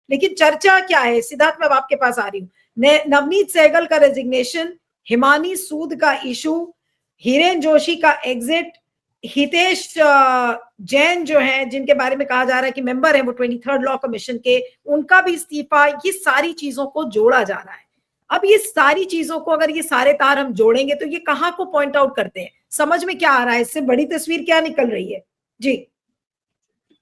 लेकिन चर्चा क्या है, सिद्धार्थ मैं अब आपके पास आ रही हूँ। नवनीत सहगल का रेजिग्नेशन, हिमानी सूद का इशू, हिरेन जोशी का एग्जिट, हितेश जैन जो है जिनके बारे में कहा जा रहा है कि मेंबर है वो 23rd लॉ कमीशन के, उनका भी इस्तीफा, ये सारी चीजों को जोड़ा जा रहा है। अब ये सारी चीजों को अगर ये सारे तार हम जोड़ेंगे तो ये कहाँ को पॉइंट आउट करते हैं, समझ में क्या आ रहा है, इससे बड़ी तस्वीर क्या निकल रही है? जी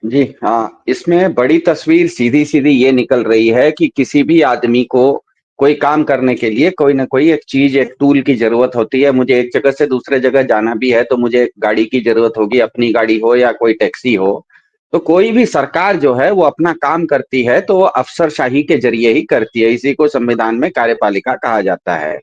जी हाँ, इसमें बड़ी तस्वीर सीधी सीधी ये निकल रही है कि किसी भी आदमी को कोई काम करने के लिए कोई ना कोई एक चीज, एक टूल की जरूरत होती है। मुझे एक जगह से दूसरे जगह जाना भी है तो मुझे एक गाड़ी की जरूरत होगी, अपनी गाड़ी हो या कोई टैक्सी हो। तो कोई भी सरकार जो है वो अपना काम करती है तो वो अफसरशाही के जरिए ही करती है। इसी को संविधान में कार्यपालिका कहा जाता है।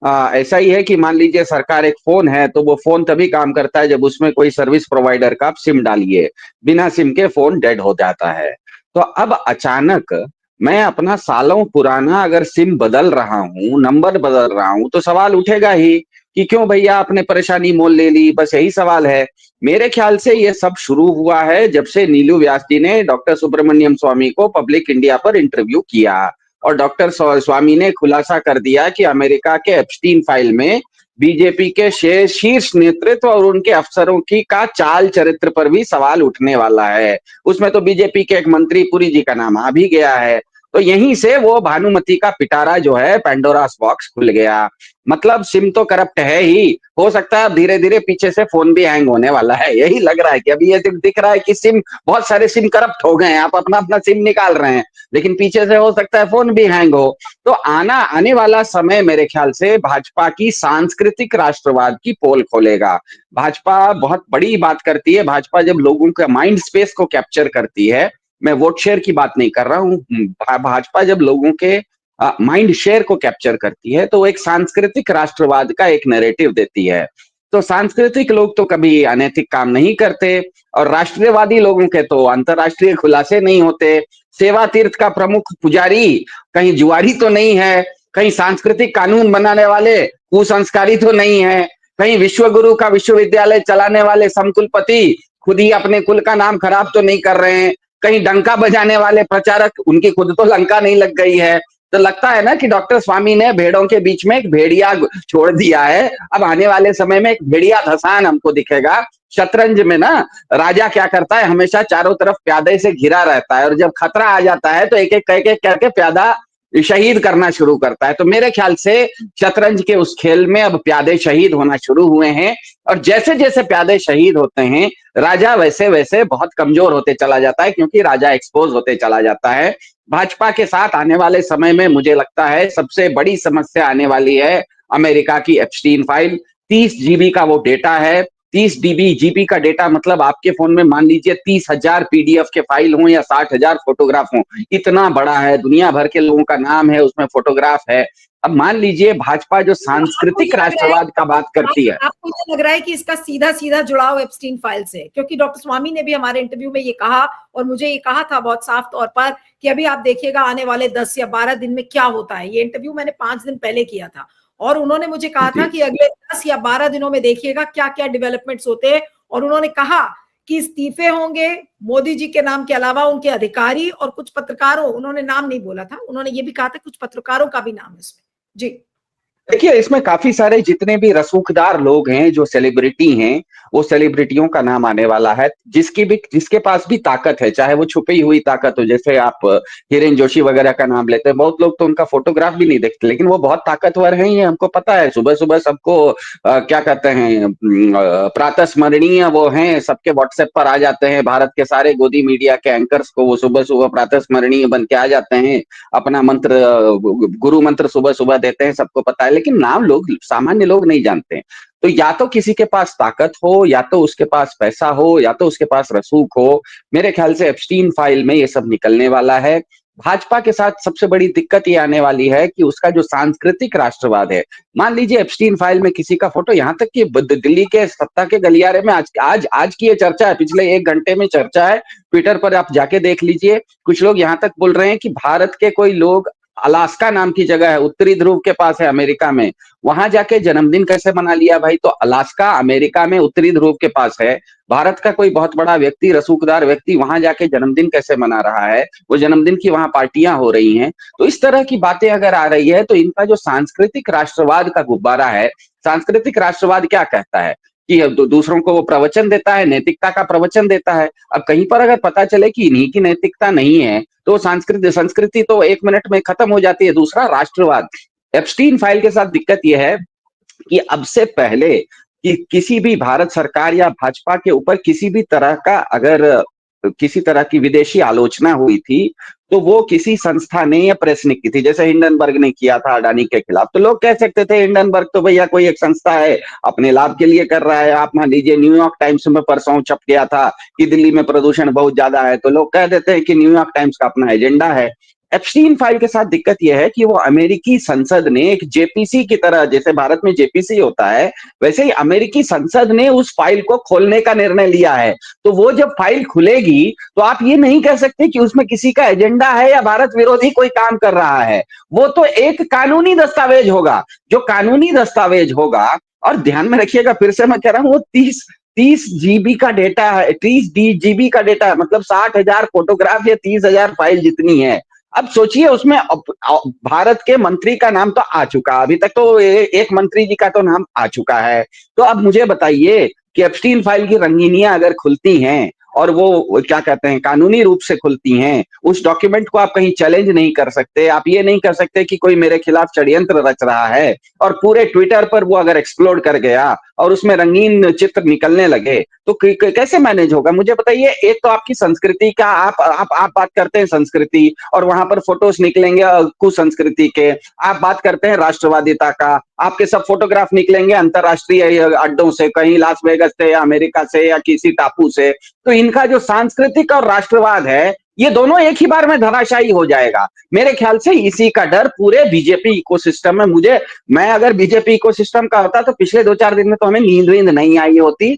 ऐसा ही है कि मान लीजिए सरकार एक फोन है तो वो फोन तभी काम करता है जब उसमें कोई सर्विस प्रोवाइडर का आप सिम डालिए, बिना सिम के फोन डेड हो जाता है। तो अब अचानक मैं अपना सालों पुराना अगर सिम बदल रहा हूं, नंबर बदल रहा हूं, तो सवाल उठेगा ही कि क्यों भैया आपने परेशानी मोल ले ली। बस यही सवाल है। मेरे ख्याल से ये सब शुरू हुआ है जब से नीलू व्यास जी ने डॉक्टर सुब्रमण्यम स्वामी को पब्लिक इंडिया पर इंटरव्यू किया और डॉक्टर स्वामी ने खुलासा कर दिया कि अमेरिका के एप्स्टीन फाइल में बीजेपी के शीर्ष नेतृत्व और उनके अफसरों की का चाल चरित्र पर भी सवाल उठने वाला है। उसमें तो बीजेपी के एक मंत्री पुरी जी का नाम आ भी गया है। तो यहीं से वो भानुमति का पिटारा जो है, पेंडोरास बॉक्स खुल गया। मतलब सिम तो करप्ट है ही, हो सकता है अब धीरे धीरे पीछे से फोन भी हैंग होने वाला है। यही लग रहा है कि अभी ये दिख रहा है कि सिम, बहुत सारे सिम करप्ट हो गए हैं, आप अपना अपना सिम निकाल रहे हैं, लेकिन पीछे से हो सकता है फोन भी हैंग हो। तो आने वाला समय मेरे ख्याल से भाजपा की सांस्कृतिक राष्ट्रवाद की पोल खोलेगा। भाजपा बहुत बड़ी बात करती है। भाजपा जब लोगों के माइंड स्पेस को कैप्चर करती है, मैं वोट शेयर की बात नहीं कर रहा हूं, भाजपा जब लोगों के माइंड शेयर को कैप्चर करती है तो वो एक सांस्कृतिक राष्ट्रवाद का एक नैरेटिव देती है। तो सांस्कृतिक लोग तो कभी अनैतिक काम नहीं करते और राष्ट्रीयवादी लोगों के तो अंतरराष्ट्रीय खुलासे नहीं होते। सेवा तीर्थ का प्रमुख पुजारी कहीं जुआरी तो नहीं है, कहीं सांस्कृतिक कानून बनाने वाले कुसंस्कारी तो नहीं है, कहीं विश्वगुरु का विश्वविद्यालय चलाने वाले समकुलपति खुद ही अपने कुल का नाम खराब तो नहीं कर रहे हैं, कहीं डंका बजाने वाले प्रचारक उनकी खुद तो लंका नहीं लग गई है। तो लगता है ना कि डॉक्टर स्वामी ने भेड़ों के बीच में एक भेड़िया छोड़ दिया है। अब आने वाले समय में एक भेड़िया धसान हमको दिखेगा। शतरंज में ना राजा क्या करता है, हमेशा चारों तरफ प्यादे से घिरा रहता है और जब खतरा आ जाता है तो एक एक करके प्यादा शहीद करना शुरू करता है। तो मेरे ख्याल से शतरंज के उस खेल में अब प्यादे शहीद होना शुरू हुए हैं और जैसे जैसे प्यादे शहीद होते हैं राजा वैसे वैसे बहुत कमजोर होते चला जाता है, क्योंकि राजा एक्सपोज होते चला जाता है। भाजपा के साथ आने वाले समय में मुझे लगता है सबसे बड़ी समस्या आने वाली है अमेरिका की एप्स्टीन फाइल। 30 जीबी का वो डेटा है। 30 जीबी का डेटा मतलब आपके फोन में मान लीजिए 30,000 पीडीएफ के फाइल हों या 60,000 फोटोग्राफ हों, इतना बड़ा है, दुनिया भर के लोगों का नाम है उसमें, फोटोग्राफ है। अब मान लीजिए भाजपा जो सांस्कृतिक राष्ट्रवाद का बात करती है, आपको ये लग रहा है कि इसका सीधा सीधा जुड़ाव एप्स्टीन फाइल से? क्योंकि डॉक्टर स्वामी ने भी हमारे इंटरव्यू में ये कहा और मुझे ये कहा था बहुत साफ तौर पर कि अभी आप देखिएगा आने वाले 10 या 12 दिन में क्या होता है। ये इंटरव्यू मैंने 5 दिन पहले किया था और उन्होंने मुझे कहा था कि अगले 10 या 12 दिनों में देखिएगा क्या क्या डेवलपमेंट्स होते हैं। और उन्होंने कहा कि इस्तीफे होंगे मोदी जी के नाम के अलावा उनके अधिकारी और कुछ पत्रकारों, उन्होंने नाम नहीं बोला था, उन्होंने ये भी कहा था कुछ पत्रकारों का भी नाम है इसमें। जी देखिए इसमें काफी सारे जितने भी रसूखदार लोग हैं जो सेलिब्रिटी हैं, वो सेलिब्रिटियों का नाम आने वाला है। जिसके पास भी ताकत है, चाहे वो छुपी हुई ताकत हो, जैसे आप हिरेन जोशी वगैरह का नाम लेते हैं, बहुत लोग तो उनका फोटोग्राफ भी नहीं देखते लेकिन वो बहुत ताकतवर हैं, ये हमको पता है। सुबह सुबह सबको क्या कहते हैं, प्रातः स्मरणीय वो हैं, सबके व्हाट्सएप पर आ जाते हैं। भारत के सारे गोदी मीडिया के एंकर्स को वो सुबह सुबह प्रातः स्मरणीय बन के आ जाते हैं, अपना मंत्र, गुरु मंत्र सुबह सुबह देते हैं, सबको पता है। लेकिन नाम लोग, सामान्य लोग नहीं जानते। तो या तो किसी के पास ताकत हो, या तो उसके पास पैसा हो, या तो उसके पास रसूख हो। मेरे ख्याल से एप्स्टीन फाइल में ये सब निकलने वाला है। भाजपा के साथ सबसे बड़ी दिक्कत ये आने वाली है कि उसका जो सांस्कृतिक राष्ट्रवाद है, मान लीजिए एप्स्टीन फाइल में किसी का फोटो, यहां तक कि दिल्ली के सत्ता के गलियारे में आज की ये चर्चा है, पिछले 1 घंटे में चर्चा है, ट्विटर पर आप जाके देख लीजिए। कुछ लोग यहां तक बोल रहे हैं कि भारत के कोई लोग, अलास्का नाम की जगह है, उत्तरी ध्रुव के पास है अमेरिका में, वहां जाके जन्मदिन कैसे मना लिया भाई? तो अलास्का अमेरिका में उत्तरी ध्रुव के पास है, भारत का कोई बहुत बड़ा व्यक्ति, रसूखदार व्यक्ति वहां जाके जन्मदिन कैसे मना रहा है, वो जन्मदिन की वहां पार्टियां हो रही हैं। तो इस तरह की बातें अगर आ रही है तो इनका जो सांस्कृतिक राष्ट्रवाद का गुब्बारा है, सांस्कृतिक राष्ट्रवाद क्या कहता है कि दूसरों को वो प्रवचन देता है, नैतिकता का प्रवचन देता है। अब कहीं पर अगर पता चले कि इन्हीं की नैतिकता नहीं है तो संस्कृति संस्कृति तो 1 मिनट में खत्म हो जाती है। दूसरा, राष्ट्रवाद। एप्स्टीन फाइल के साथ दिक्कत यह है कि अब से पहले कि किसी भी भारत सरकार या भाजपा के ऊपर किसी भी तरह का अगर किसी तरह की विदेशी आलोचना हुई थी तो वो किसी संस्था ने या प्रेस ने की थी। जैसे हिंडनबर्ग ने किया था अडानी के खिलाफ, तो लोग कह सकते थे हिंडनबर्ग तो भैया कोई एक संस्था है, अपने लाभ के लिए कर रहा है। आप मान लीजिए न्यूयॉर्क टाइम्स में परसों छप गया था कि दिल्ली में प्रदूषण बहुत ज्यादा है, तो लोग कह देते हैं कि न्यूयॉर्क टाइम्स का अपना एजेंडा है। एप्स्टीन फाइल के साथ दिक्कत यह है कि वो अमेरिकी संसद ने एक जेपीसी की तरह, जैसे भारत में जेपीसी होता है वैसे ही अमेरिकी संसद ने उस फाइल को खोलने का निर्णय लिया है। तो वो जब फाइल खुलेगी तो आप ये नहीं कह सकते कि उसमें किसी का एजेंडा है या भारत विरोधी कोई काम कर रहा है। वो तो एक कानूनी दस्तावेज होगा। जो कानूनी दस्तावेज होगा, और ध्यान में रखिएगा फिर से मैं कह रहा हूं, वो 30 जीबी का डेटा है, 30 जीबी का डेटा, मतलब 60,000 फोटोग्राफ या 30,000 फाइल जितनी है। अब सोचिए उसमें भारत के मंत्री का नाम तो आ चुका, अभी तक तो एक मंत्री जी का तो नाम आ चुका है। तो अब मुझे बताइए कि एप्स्टीन फाइल की रंगीनियां अगर खुलती हैं और वो क्या कहते हैं कानूनी रूप से खुलती हैं, उस डॉक्यूमेंट को आप कहीं चैलेंज नहीं कर सकते। आप ये नहीं कर सकते कि कोई मेरे खिलाफ षड्यंत्र रच रहा है, और पूरे ट्विटर पर वो अगर एक्सप्लोड कर गया और उसमें रंगीन चित्र निकलने लगे तो कैसे मैनेज होगा? मुझे बताइए। एक तो आपकी संस्कृति का आप बात करते हैं संस्कृति, और वहां पर फोटोज निकलेंगे कुसंस्कृति के। आप बात करते हैं राष्ट्रवादिता का, आपके सब फोटोग्राफ निकलेंगे अंतरराष्ट्रीय अड्डों से, कहीं लास वेगस से या अमेरिका से या किसी टापू से। तो इनका जो सांस्कृतिक और राष्ट्रवाद है ये दोनों एक ही बार में धराशायी हो जाएगा। मेरे ख्याल से इसी का डर पूरे बीजेपी इकोसिस्टम में, मैं अगर बीजेपी इकोसिस्टम का होता तो पिछले 2-4 दिन में तो हमें नींद वींद नहीं आई होती।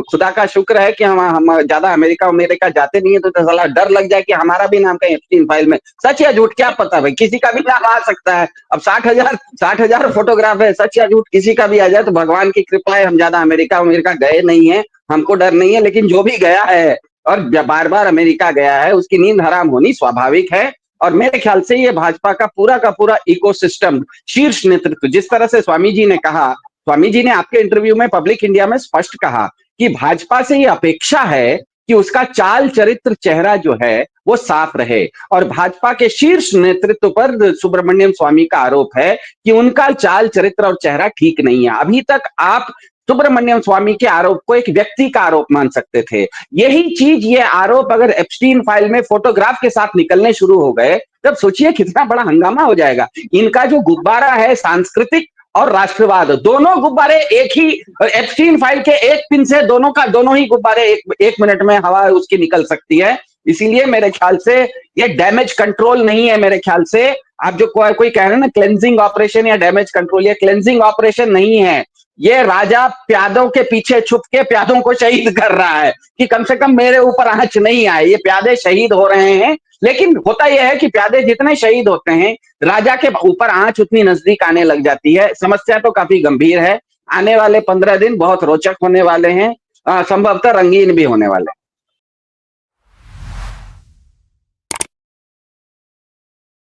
खुदा का शुक्र है कि हम ज्यादा अमेरिका जाते नहीं है, तो साला डर लग जाए कि हमारा भी नाम कहीं एप्स्टीन फाइल में, सच या झूठ क्या पता भाई, किसी का भी नाम आ सकता है। अब 60,000 फोटोग्राफ है, सच या झूठ किसी का भी आ जाए तो भगवान की कृपा है, हम ज्यादा अमेरिका गए नहीं है, हमको डर नहीं है। लेकिन जो भी गया है और बार बार अमेरिका गया है उसकी नींद हराम होनी स्वाभाविक है। और मेरे ख्याल से ये भाजपा का पूरा इकोसिस्टम, शीर्ष नेतृत्व, जिस तरह से स्वामी जी ने आपके इंटरव्यू में पब्लिक इंडिया में स्पष्ट कहा कि भाजपा से ये अपेक्षा है कि उसका चाल चरित्र चेहरा जो है वो साफ रहे। और भाजपा के शीर्ष नेतृत्व पर सुब्रमण्यम स्वामी का आरोप है कि उनका चाल चरित्र और चेहरा ठीक नहीं है। अभी तक आप सुब्रमण्यम स्वामी के आरोप को एक व्यक्ति का आरोप मान सकते थे। यही चीज, ये आरोप अगर एप्स्टीन फाइल में फोटोग्राफ के साथ निकलने शुरू हो गए तब सोचिए कितना बड़ा हंगामा हो जाएगा। इनका जो गुब्बारा है सांस्कृतिक और राष्ट्रवाद, दोनों गुब्बारे एक ही एप्स्टीन फाइल के एक पिन से दोनों ही गुब्बारे एक मिनट में हवा उसकी निकल सकती है। इसीलिए मेरे ख्याल से ये डैमेज कंट्रोल नहीं है। मेरे ख्याल से आप जो कोई कह रहे हैं ना क्लेंजिंग ऑपरेशन या डैमेज कंट्रोल, ये क्लेंजिंग ऑपरेशन नहीं है। ये राजा प्यादों के पीछे छुप के प्यादों को शहीद कर रहा है कि कम से कम मेरे ऊपर आंच नहीं आए। ये प्यादे शहीद हो रहे हैं, लेकिन होता यह है कि प्यादे जितने शहीद होते हैं राजा के ऊपर आंच उतनी नजदीक आने लग जाती है। समस्या तो काफी गंभीर है। आने वाले 15 दिन बहुत रोचक होने वाले हैं, संभवतः रंगीन भी होने वाले हैं।